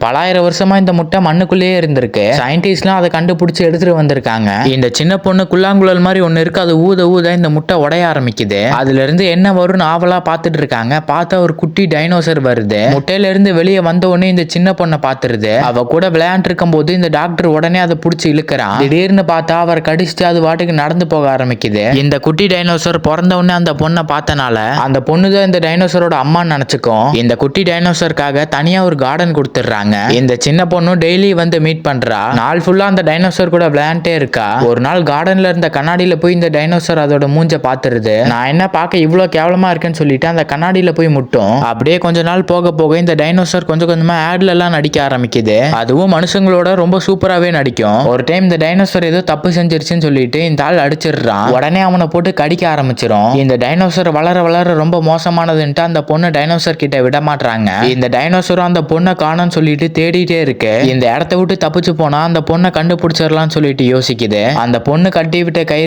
பலாயிரம் வருஷமா இந்த முட்டை மண்ணுக்குள்ளேயே இருந்திருக்கு. சயின்டிஸ்ட்லாம் அதை கண்டுபிடிச்சு எடுத்துட்டு வந்திருக்காங்க. இந்த சின்ன பொண்ணு குள்ளாங்குழல் மாதிரி ஒண்ணு இருக்கு, அது ஊத ஊத இந்த முட்டை உடைய ஆரம்பிக்குது. அதுல இருந்து என்ன வரும்னு ஆவலா பாத்துட்டு இருக்காங்க. பார்த்தா ஒரு குட்டி டைனோசர் வருது. முட்டையில இருந்து வெளியே வந்த உடனே இந்த சின்ன பொண்ணை பாத்துருது. அவ கூட விளையாண்டு இருக்கும் போது இந்த டாக்டர் உடனே அதை புடிச்சு இழுக்கிறான். திடீர்னு பார்த்தா அவர் கடிச்சிட்டு அது வாட்டுக்கு நடந்து போக ஆரம்பிக்குது. இந்த குட்டி டைனோசர் பிறந்த உடனே அந்த பொண்ணை பார்த்தனால அந்த பொண்ணுதான் இந்த டைனோசரோட அம்மான்னு நினைச்சுக்கும். இந்த குட்டி டைனோசருக்காக தனியா ஒரு கார்டன் கொடுத்துடுறாங்க. இந்த சின்ன பொண்ணு டெய்லி வந்து மீட் பண்றா. நாள் ஃபுல்லா அந்த டைனோசர் கூட விளையாண்டே இருக்கா. ஒரு நாள் கார்டன்ல இருந்த கண்ணாடியில போய் இந்த டைனோசர் அதோட மூஞ்ச பாத்துருது. நான் என்ன பார்க்க இவ்வளவு கேவலமா இருக்கேன்னு சொல்லிட்டு அந்த கண்ணாடியில போய் முட்டும். அப்படியே கொஞ்ச நாள் போக போக இந்த டைனோசர் கொஞ்சம் கொஞ்சமா ஆட்ல எல்லாம் நடிக்க ஆரம்பிக்குது. அதுவும் மனுஷங்களோட ரொம்ப சூப்பராகவே நடிக்கும். ஒரு டைம் இந்த டைனோசர் ஏதோ தப்பு செஞ்சிருச்சுன்னு சொல்லிட்டு இந்த ஆள் அடிச்சிடுறான். உடனே அவனை போட்டு கடிக்க ஆரம்பிச்சிடும். இந்த டைனோசர் வளர வளர ரொம்ப மோசமானதுன்ட்டு அந்த பொண்ணு டைனோசர் கிட்ட விட மாட்டாங்க. இந்த டைனோசரும் அந்த பொண்ணை காணோம்னு சொல்லிட்டு தேடிட்டே இருக்கு. இந்த இடத்த விட்டு தப்பிச்சு போனா அந்த பொண்ணை கண்டுபிடிச்சிடலாம்னு சொல்லிட்டு யோசிக்குது. அந்த பொண்ணு கட்டி விட்ட கை